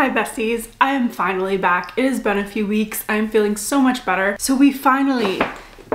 Hi besties, I am finally back. It has been a few weeks. I am feeling so much better. So we finally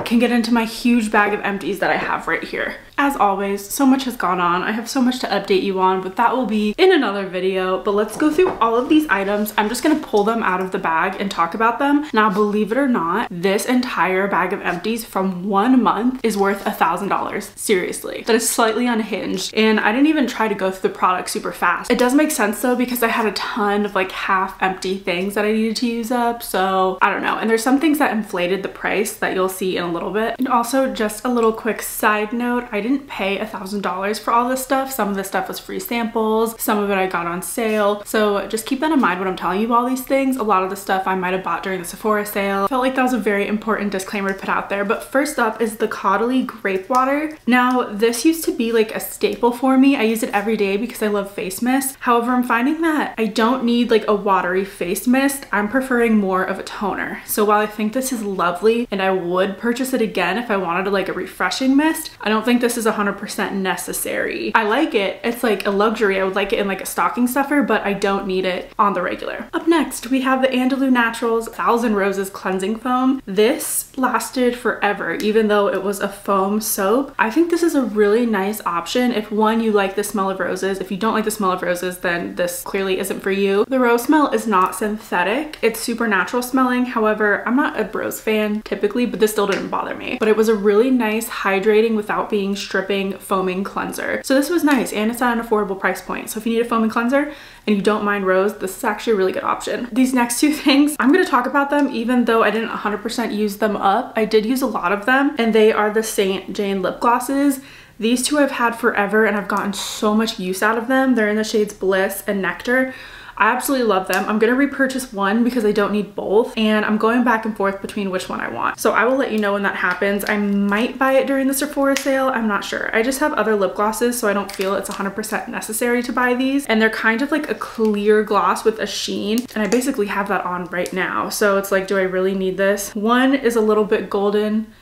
can get into my huge bag of empties that I have right here. As always, so much has gone on. I have so much to update you on, but that will be in another video. But let's go through all of these items. I'm just gonna pull them out of the bag and talk about them. Now, believe it or not, this entire bag of empties from 1 month is worth $1,000. Seriously. That is slightly unhinged. And I didn't even try to go through the product super fast. It does make sense though, because I had a ton of like half empty things that I needed to use up. So I don't know. And there's some things that inflated the price that you'll see in a little bit. And also just a little quick side note, I didn't pay $1,000 for all this stuff. Some of this stuff was free samples, some of it I got on sale. So just keep that in mind when I'm telling you all these things. A lot of the stuff I might have bought during the Sephora sale. Felt like that was a very important disclaimer to put out there. But first up is the Caudalie grape water. Now this used to be like a staple for me. I use it every day because I love face mist. However, I'm finding that I don't need like a watery face mist. I'm preferring more of a toner. So while I think this is lovely and I would purchase it again if I wanted like a refreshing mist, I don't think this is 100% necessary. I like it. It's like a luxury. I would like it in like a stocking stuffer, but I don't need it on the regular. Up next, we have the Andalou Naturals 1000 Roses Cleansing Foam. This lasted forever, even though it was a foam soap. I think this is a really nice option if one, you like the smell of roses. If you don't like the smell of roses, then this clearly isn't for you. The rose smell is not synthetic. It's super natural smelling. However, I'm not a rose fan typically, but this still didn't bother me. But it was a really nice hydrating without being stripping foaming cleanser. So this was nice, and it's at an affordable price point. So if you need a foaming cleanser and you don't mind rose, this is actually a really good option. These next two things, I'm gonna talk about them even though I didn't 100% use them up. I did use a lot of them, and they are the St. Jane lip glosses. These two I've had forever and I've gotten so much use out of them. They're in the shades Bliss and Nectar. I absolutely love them. I'm gonna repurchase one because I don't need both, and I'm going back and forth between which one I want. So I will let you know when that happens. I might buy it during the Sephora sale. I'm not sure. I just have other lip glosses, so I don't feel it's 100% necessary to buy these. And they're kind of like a clear gloss with a sheen, and I basically have that on right now. So it's like, do I really need this? One is a little bit golden.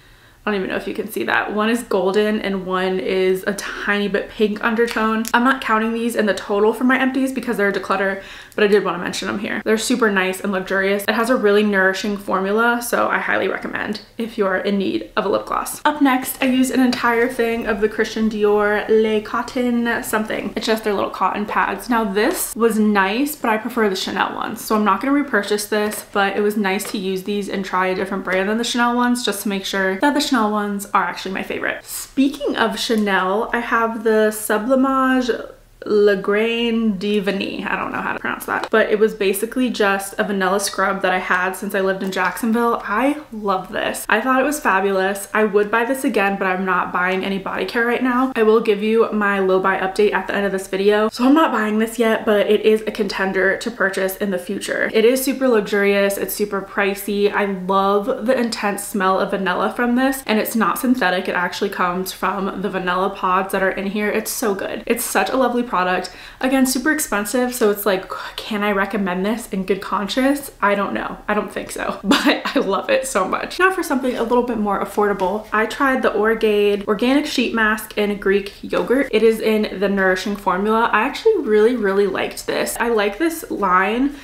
I don't even know if you can see that. One is golden and one is a tiny bit pink undertone. I'm not counting these in the total for my empties because they're a declutter, but I did want to mention them here. They're super nice and luxurious. It has a really nourishing formula, so I highly recommend if you're in need of a lip gloss. Up next, I used an entire thing of the Christian Dior Le Cotton something. It's just their little cotton pads. Now this was nice, but I prefer the Chanel ones, so I'm not going to repurchase this, but it was nice to use these and try a different brand than the Chanel ones just to make sure that the Chanel ones are actually my favorite. Speaking of Chanel, I have the Sublimage Le Grain de Vanille. I don't know how to pronounce that, but it was basically just a vanilla scrub that I had since I lived in Jacksonville. I love this. I thought it was fabulous. I would buy this again, but I'm not buying any body care right now. I will give you my low buy update at the end of this video. So I'm not buying this yet, but it is a contender to purchase in the future. It is super luxurious. It's super pricey. I love the intense smell of vanilla from this, and it's not synthetic. It actually comes from the vanilla pods that are in here. It's so good. It's such a lovely product. Again, super expensive, so it's like, can I recommend this in good conscience? I don't know. I don't think so, but I love it so much. Now for something a little bit more affordable, I tried the Orgaid Organic Sheet Mask in Greek Yogurt. It is in the Nourishing formula. I actually really liked this. I like this line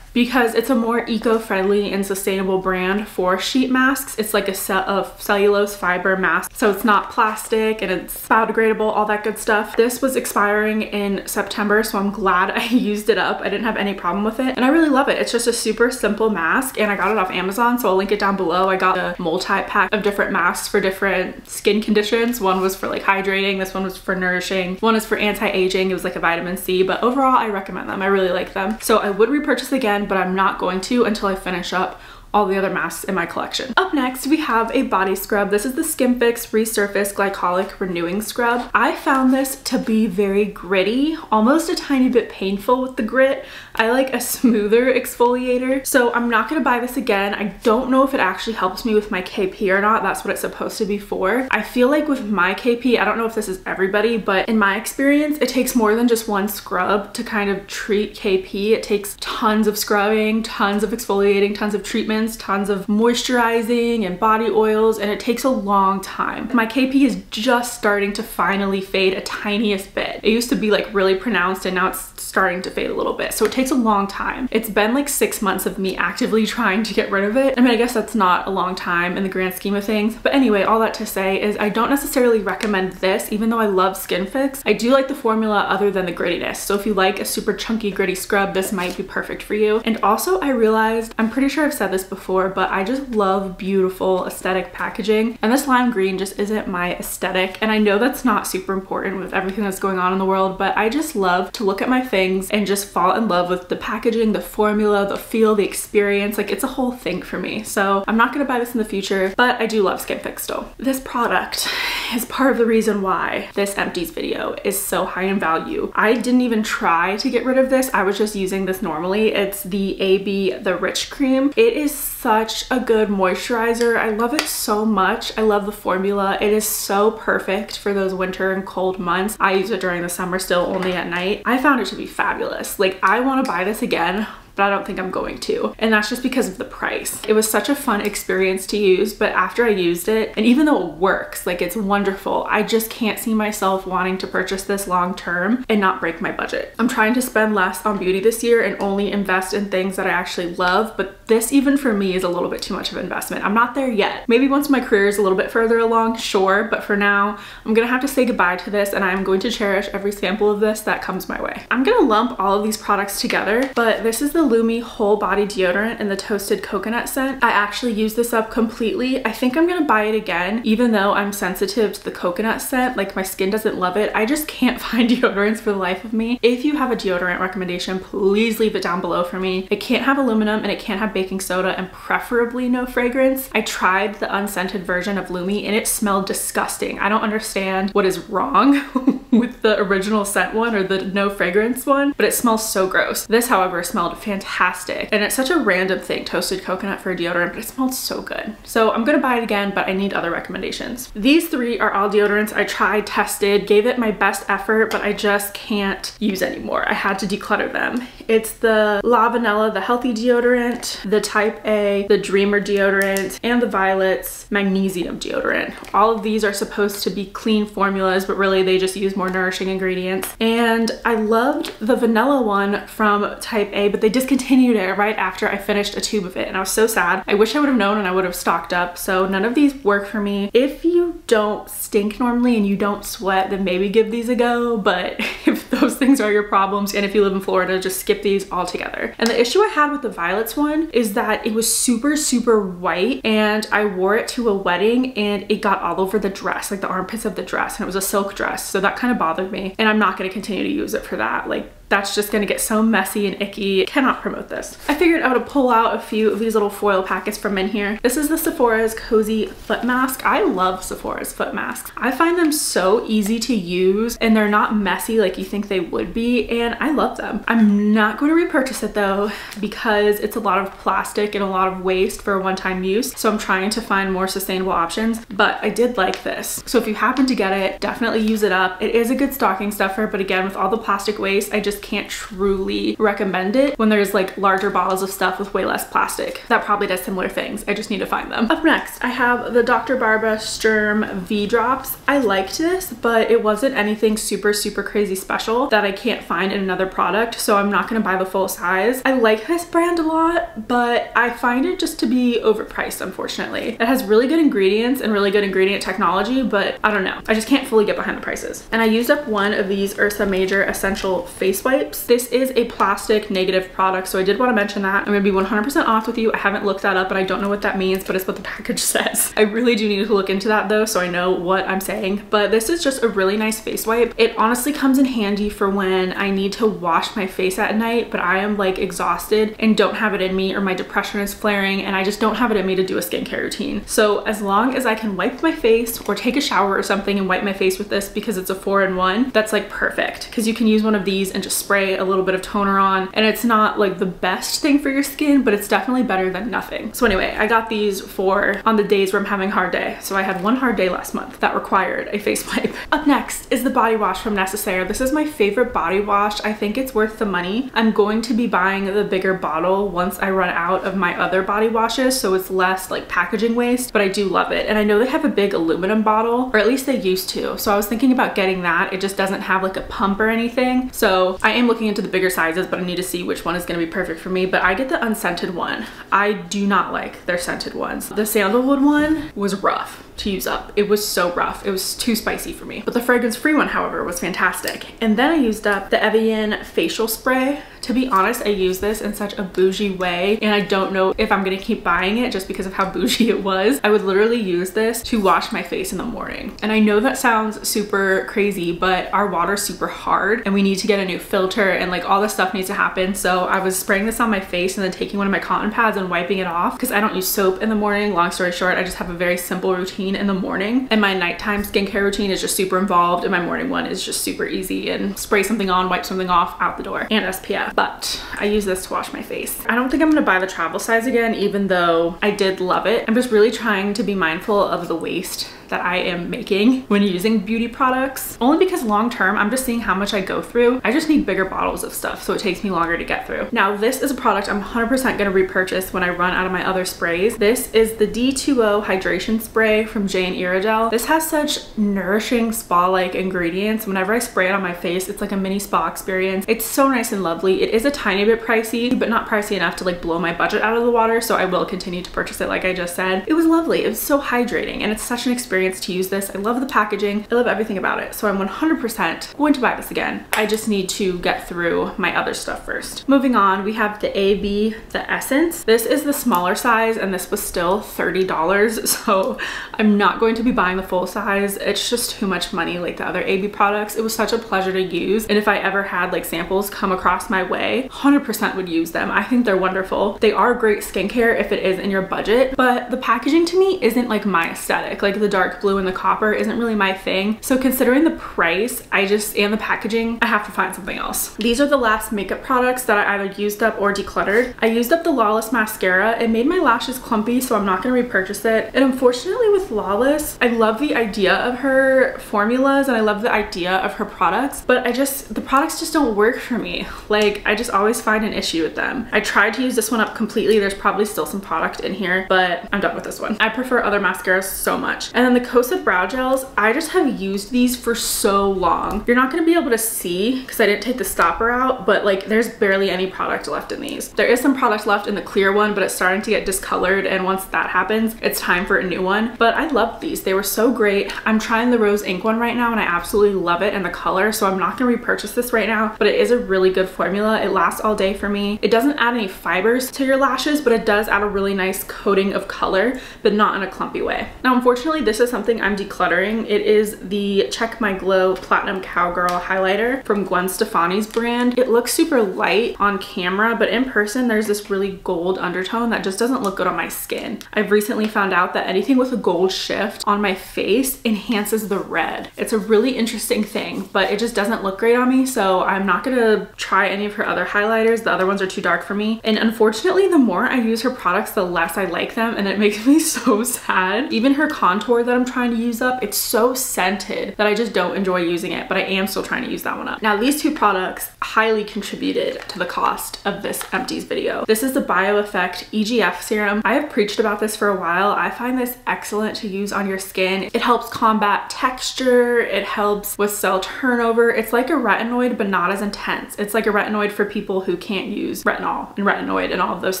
because it's a more eco-friendly and sustainable brand for sheet masks. It's like a set of cellulose fiber mask, so it's not plastic and it's biodegradable, all that good stuff. This was expiring in September, so I'm glad I used it up. I didn't have any problem with it, and I really love it. It's just a super simple mask, and I got it off Amazon, so I'll link it down below. I got a multi-pack of different masks for different skin conditions. One was for like hydrating, this one was for nourishing, one is for anti-aging. It was like a vitamin C, but overall I recommend them. I really like them. So I would repurchase again, but I'm not going to until I finish up all the other masks in my collection. Up next, we have a body scrub. This is the Skin Fix Resurface Glycolic Renewing Scrub. I found this to be very gritty, almost a tiny bit painful with the grit. I like a smoother exfoliator, so I'm not gonna buy this again. I don't know if it actually helps me with my KP or not. That's what it's supposed to be for. I feel like with my KP, I don't know if this is everybody, but in my experience, it takes more than just one scrub to kind of treat KP. It takes tons of scrubbing, tons of exfoliating, tons of treatment, vitamins, tons of moisturizing and body oils, and it takes a long time. My KP is just starting to finally fade a tiniest bit. It used to be like really pronounced and now it's starting to fade a little bit. So it takes a long time. It's been like 6 months of me actively trying to get rid of it. I mean, I guess that's not a long time in the grand scheme of things. But anyway, all that to say is I don't necessarily recommend this, even though I love Skin Fix. I do like the formula other than the grittiness. So if you like a super chunky gritty scrub, this might be perfect for you. And also I realized, I'm pretty sure I've said this before, but I just love beautiful aesthetic packaging. And this lime green just isn't my aesthetic. And I know that's not super important with everything that's going on in the world, but I just love to look at my things and just fall in love with the packaging, the formula, the feel, the experience. Like, it's a whole thing for me. So I'm not gonna buy this in the future, but I do love Skin Fix still. This product is part of the reason why this Empties video is so high in value. I didn't even try to get rid of this. I was just using this normally. It's the AB The Rich Cream. It is such a good moisturizer. I love it so much. I love the formula. It is so perfect for those winter and cold months. I use it during the summer still, only at night. I found it to be fabulous. Like, I want to buy this again, but I don't think I'm going to. And that's just because of the price. It was such a fun experience to use, but after I used it, and even though it works, like, it's wonderful, I just can't see myself wanting to purchase this long term and not break my budget. I'm trying to spend less on beauty this year and only invest in things that I actually love, but this, even for me, is a little bit too much of an investment. I'm not there yet. Maybe once my career is a little bit further along, sure, but for now, I'm gonna have to say goodbye to this, and I'm going to cherish every sample of this that comes my way. I'm gonna lump all of these products together, but this is the Lumi Whole Body Deodorant in the Toasted Coconut scent. I actually used this up completely. I think I'm gonna buy it again, even though I'm sensitive to the coconut scent. Like, my skin doesn't love it. I just can't find deodorants for the life of me. If you have a deodorant recommendation, please leave it down below for me. It can't have aluminum and it can't have baking soda, and preferably no fragrance. I tried the unscented version of Lumi and it smelled disgusting. I don't understand what is wrong with the original scent one or the no fragrance one, but it smells so gross. This, however, smelled fantastic. And it's such a random thing, toasted coconut for a deodorant, but it smelled so good. So I'm gonna buy it again, but I need other recommendations. These three are all deodorants I tried, tested, gave it my best effort, but I just can't use anymore. I had to declutter them. It's the La Vanilla, the healthy deodorant, the Type A, the Dreamer deodorant, and the Violet's magnesium deodorant. All of these are supposed to be clean formulas, but really they just use more nourishing ingredients. And I loved the vanilla one from Type A, but they discontinued it right after I finished a tube of it, and I was so sad. I wish I would have known and I would have stocked up. So none of these work for me. If you don't stink normally and you don't sweat, then maybe give these a go, but if those things are your problems, and if you live in Florida, just skip these altogether. And the issue I had with the Violet's one is that it was super, super white, and I wore it to a wedding and it got all over the dress, like the armpits of the dress, and it was a silk dress. So that kind of bothered me, and I'm not gonna continue to use it for that. Like, that's just gonna get so messy and icky. Cannot promote this. I figured I would pull out a few of these little foil packets from in here. This is the Sephora's Cozy Foot Mask. I love Sephora's foot masks. I find them so easy to use, and they're not messy like you think they would be, and I love them. I'm not going to repurchase it though, because it's a lot of plastic and a lot of waste for a one-time use. So I'm trying to find more sustainable options, but I did like this. So if you happen to get it, definitely use it up. It is a good stocking stuffer, but again, with all the plastic waste, I just can't truly recommend it when there's like larger bottles of stuff with way less plastic. That probably does similar things. I just need to find them. Up next, I have the Dr. Barbara Sturm V Drops. I liked this, but it wasn't anything super, super crazy special that I can't find in another product, so I'm not gonna buy the full size. I like this brand a lot, but I find it just to be overpriced, unfortunately. It has really good ingredients and really good ingredient technology, but I don't know. I just can't fully get behind the prices. And I used up one of these Ursa Major Essential Face Wipes. This is a plastic negative product, so I did want to mention that. I'm gonna be 100% off with you. I haven't looked that up and I don't know what that means, but it's what the package says. I really do need to look into that though, so I know what I'm saying. But this is just a really nice face wipe. It honestly comes in handy for when I need to wash my face at night, but I am like exhausted and don't have it in me, or my depression is flaring and I just don't have it in me to do a skincare routine. So as long as I can wipe my face or take a shower or something and wipe my face with this, because it's a 4-in-1, that's like perfect, because you can use one of these and just just spray a little bit of toner on, and it's not like the best thing for your skin, but it's definitely better than nothing. So anyway, I got these for on the days where I'm having a hard day. So I had one hard day last month that required a face wipe. Up next is the body wash from Necessaire. This is my favorite body wash. I think it's worth the money. I'm going to be buying the bigger bottle once I run out of my other body washes, so it's less like packaging waste, but I do love it. And I know they have a big aluminum bottle, or at least they used to. So I was thinking about getting that. It just doesn't have like a pump or anything. So I am looking into the bigger sizes, but I need to see which one is going to be perfect for me. But I get the unscented one. I do not like their scented ones. The sandalwood one was rough to use up. It was so rough. It was too spicy for me. But the fragrance-free one, however, was fantastic. And then I used up the Evian facial spray. To be honest, I use this in such a bougie way, and I don't know if I'm gonna keep buying it just because of how bougie it was. I would literally use this to wash my face in the morning. And I know that sounds super crazy, but our water's super hard and we need to get a new filter and like all this stuff needs to happen. So I was spraying this on my face and then taking one of my cotton pads and wiping it off because I don't use soap in the morning. Long story short, I just have a very simple routine in the morning, and my nighttime skincare routine is just super involved, and my morning one is just super easy and spray something on, wipe something off, out the door, and SPF. But I use this to wash my face. I don't think I'm gonna buy the travel size again, even though I did love it. I'm just really trying to be mindful of the waste that I am making when using beauty products, only because long term I'm just seeing how much I go through. I just need bigger bottles of stuff, so it takes me longer to get through. Now this is a product I'm 100% gonna repurchase when I run out of my other sprays. This is the D2O hydration spray from Jane Iredale. This has such nourishing spa-like ingredients. Whenever I spray it on my face, it's like a mini spa experience. It's so nice and lovely. It is a tiny bit pricey, but not pricey enough to like blow my budget out of the water, so I will continue to purchase it like I just said. It was lovely. It was so hydrating, and it's such an experience to use this. I love the packaging. I love everything about it. So I'm 100% going to buy this again. I just need to get through my other stuff first. Moving on, we have the AB, the Essence. This is the smaller size, and this was still $30. So I'm not going to be buying the full size. It's just too much money like the other AB products. It was such a pleasure to use. And if I ever had like samples come across my way, 100% would use them. I think they're wonderful. They are great skincare if it is in your budget, but the packaging to me isn't like my aesthetic. Like the dark blue and the copper isn't really my thing. So considering the price, and the packaging, I have to find something else. These are the last makeup products that I either used up or decluttered. I used up the Lawless mascara. It made my lashes clumpy, so I'm not gonna repurchase it. And unfortunately with Lawless, I love the idea of her formulas and I love the idea of her products, but the products just don't work for me. Like I just always find an issue with them. I tried to use this one up completely. There's probably still some product in here, but I'm done with this one. I prefer other mascaras so much. And then the Koseth brow gels, I just have used these for so long. You're not gonna be able to see because I didn't take the stopper out, but like there's barely any product left in these. There is some product left in the clear one, but it's starting to get discolored, and once that happens, it's time for a new one. But I love these. They were so great. I'm trying the rose ink one right now and I absolutely love it and the color, so I'm not gonna repurchase this right now, but it is a really good formula. It lasts all day for me. It doesn't add any fibers to your lashes, but it does add a really nice coating of color, but not in a clumpy way. Now, unfortunately, this is something I'm decluttering. It is the Check My Glow Platinum Cowgirl highlighter from Gwen Stefani's brand. It looks super light on camera, but in person there's this really gold undertone that just doesn't look good on my skin. I've recently found out that anything with a gold shift on my face enhances the red. It's a really interesting thing, but it just doesn't look great on me, so I'm not gonna try any of her other highlighters. The other ones are too dark for me, and unfortunately the more I use her products, the less I like them, and it makes me so sad. Even her contour that I'm trying to use up, it's so scented that I just don't enjoy using it, but I am still trying to use that one up. Now these two products highly contributed to the cost of this Empties video. This is the BioEffect EGF serum. I have preached about this for a while. I find this excellent to use on your skin. It helps combat texture, it helps with cell turnover. It's like a retinoid, but not as intense. It's like a retinoid for people who can't use retinol and retinoid and all of those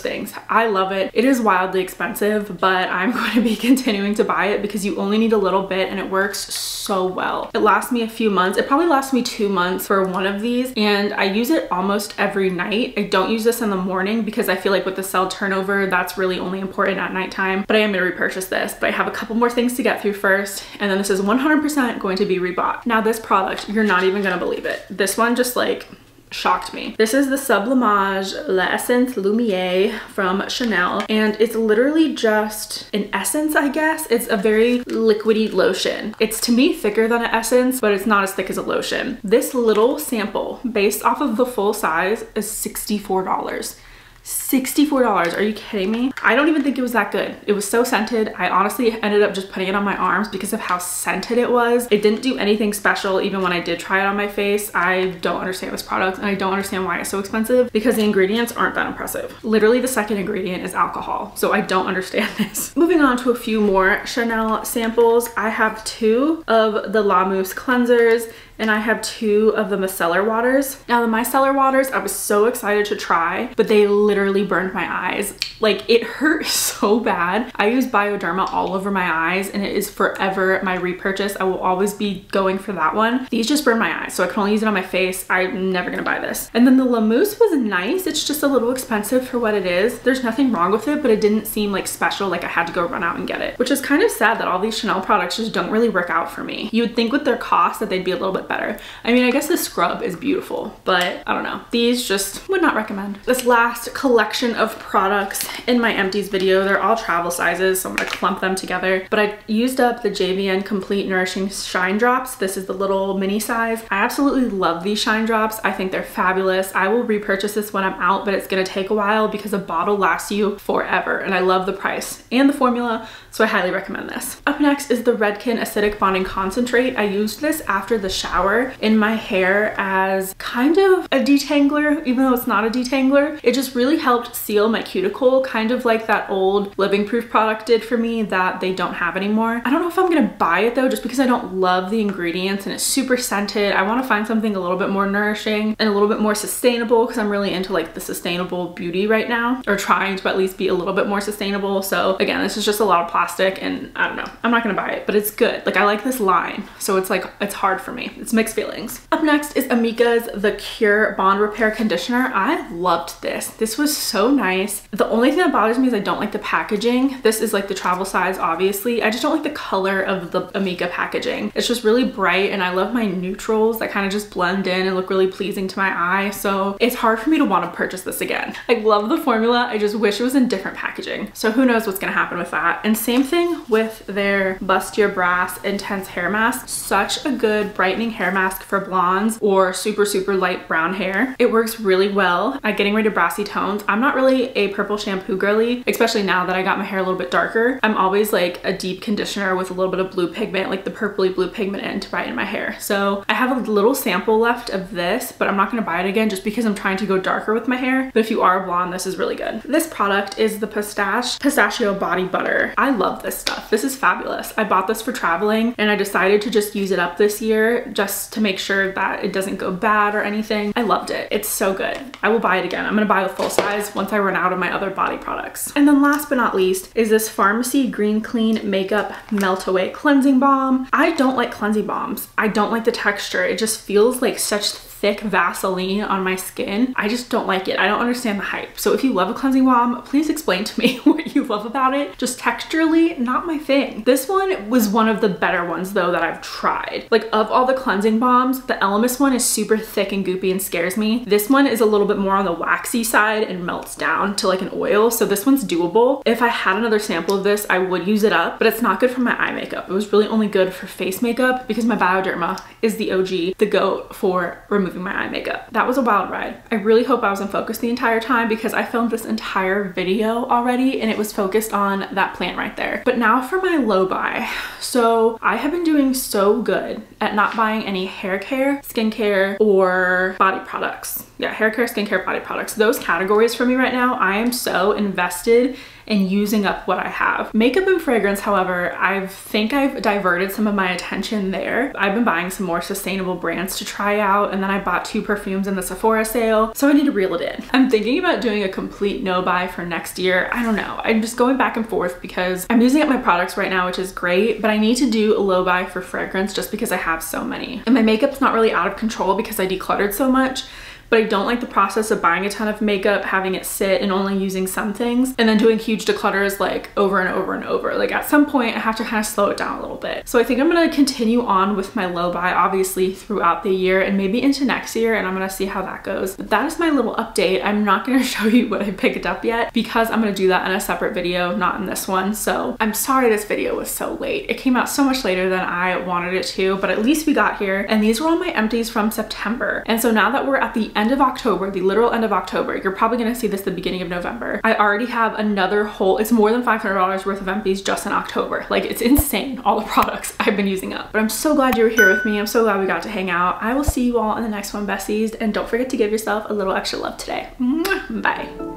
things. I love it. It is wildly expensive, but I'm going to be continuing to buy it because you only need a little bit and it works so well. It lasts me a few months. It probably lasts me 2 months for one of these, and I use it almost every night. I don't use this in the morning because I feel like with the cell turnover, that's really only important at nighttime, but I am gonna repurchase this. But I have a couple more things to get through first, and then this is 100% going to be rebought. Now this product, you're not even gonna believe it. This one just like shocked me. This is the Sublimage L'Essence Lumiere from Chanel, and it's literally just an essence, I guess. It's a very liquidy lotion. It's, to me, thicker than an essence, but it's not as thick as a lotion. This little sample, based off of the full size, is $64. $64. Are you kidding me? I don't even think it was that good. It was so scented. I honestly ended up just putting it on my arms because of how scented it was. It didn't do anything special even when I did try it on my face. I don't understand this product, and I don't understand why it's so expensive because the ingredients aren't that impressive. Literally the second ingredient is alcohol, so I don't understand this. Moving on to a few more Chanel samples. I have 2 of the La Mousse cleansers, and I have 2 of the micellar waters. Now the micellar waters, I was so excited to try, but they literally burned my eyes. Like, it hurt so bad. I use Bioderma all over my eyes, and it is forever my repurchase. I will always be going for that one. These just burn my eyes, so I can only use it on my face. I'm never gonna buy this. And then the La Mousse was nice. It's just a little expensive for what it is. There's nothing wrong with it, but it didn't seem like special, like I had to go run out and get it, which is kind of sad that all these Chanel products just don't really work out for me. You would think with their cost that they'd be a little bit better. I mean, I guess the scrub is beautiful, but I don't know. These just would not recommend. This last collection of products in my empties video, they're all travel sizes, so I'm gonna clump them together. But I used up the JVN Complete Nourishing Shine Drops. This is the little mini size. I absolutely love these shine drops. I think they're fabulous. I will repurchase this when I'm out, but it's gonna take a while because a bottle lasts you forever, and I love the price and the formula, so I highly recommend this. Up next is the Redken Acidic Bonding Concentrate. I used this after the shower in my hair as kind of a detangler, even though it's not a detangler. It just really helped seal my cuticle, kind of like that old Living Proof product did for me that they don't have anymore. I don't know if I'm gonna buy it though, just because I don't love the ingredients and it's super scented. I want to find something a little bit more nourishing and a little bit more sustainable because I'm really into like the sustainable beauty right now, or trying to at least be a little bit more sustainable. So again, this is just a lot of plastic, and I don't know, I'm not gonna buy it, but it's good. Like, I like this line, so it's like, it's hard for me. It's mixed feelings. Up next is Amika's The Cure Bond Repair Conditioner. I loved this. This was so nice. The only thing that bothers me is I don't like the packaging. This is like the travel size, obviously. I just don't like the color of the Amika packaging. It's just really bright, and I love my neutrals that kind of just blend in and look really pleasing to my eye. So it's hard for me to want to purchase this again. I love the formula. I just wish it was in different packaging. So who knows what's gonna happen with that. And same thing with their Bust Your Brass Intense Hair Mask. Such a good brightening hair mask for blondes or super light brown hair. It works really well at getting rid of brassy tones. I'm not really a purple shampoo girly, especially now that I got my hair a little bit darker. I'm always like a deep conditioner with a little bit of blue pigment, like the purpley blue pigment in to brighten my hair. So I have a little sample left of this, but I'm not gonna buy it again just because I'm trying to go darker with my hair. But if you are blonde, this is really good. This product is the Pistachio Body Butter. I love this stuff. This is fabulous. I bought this for traveling, and I decided to just use it up this year just to make sure that it doesn't go bad or anything. I loved it. It's so good. I will buy it again. I'm gonna buy the full size once I run out of my other body products. And then last but not least is this Pharmacy Green Clean Makeup Melt Away Cleansing Balm. I don't like cleansing balms. I don't like the texture. It just feels like such thick Vaseline on my skin. I just don't like it. I don't understand the hype. So if you love a cleansing balm, please explain to me what you love about it. Just texturally, not my thing. This one was one of the better ones though that I've tried. Like, of all the cleansing balms, the Elemis one is super thick and goopy and scares me. This one is a little bit more on the waxy side and melts down to like an oil. So this one's doable. If I had another sample of this, I would use it up, but it's not good for my eye makeup. It was really only good for face makeup because my Bioderma is the OG, the GOAT for removing my eye makeup. That was a wild ride. I really hope I was in focus the entire time because I filmed this entire video already and it was focused on that plant right there. But now for my low buy. So I have been doing so good at not buying any hair care, skincare, or body products. Yeah, hair care, skincare, body products. Those categories for me right now, I am so invested in using up what I have. Makeup and fragrance, however, I think I've diverted some of my attention there. I've been buying some more sustainable brands to try out, and then I bought 2 perfumes in the Sephora sale, so I need to reel it in. I'm thinking about doing a complete no buy for next year. I don't know. I'm just going back and forth because I'm using up my products right now, which is great, but I need to do a low buy for fragrance just because I have so many. And my makeup's not really out of control because I decluttered so much. but I don't like the process of buying a ton of makeup, having it sit and only using some things, and then doing huge declutters like over and over and over. Like at some point I have to kind of slow it down a little bit. So I think I'm gonna continue on with my low buy obviously throughout the year and maybe into next year, and I'm gonna see how that goes. But that is my little update. I'm not gonna show you what I picked up yet because I'm gonna do that in a separate video, not in this one. So I'm sorry this video was so late. It came out so much later than I wanted it to, but at least we got here. And these were all my empties from September. And so now that we're at the end of October, the literal end of October, you're probably gonna see this the beginning of November. I already have another whole, it's more than $500 worth of empties just in October. Like it's insane, all the products I've been using up. But I'm so glad you were here with me. I'm so glad we got to hang out. I will see you all in the next one, besties. And don't forget to give yourself a little extra love today. Bye.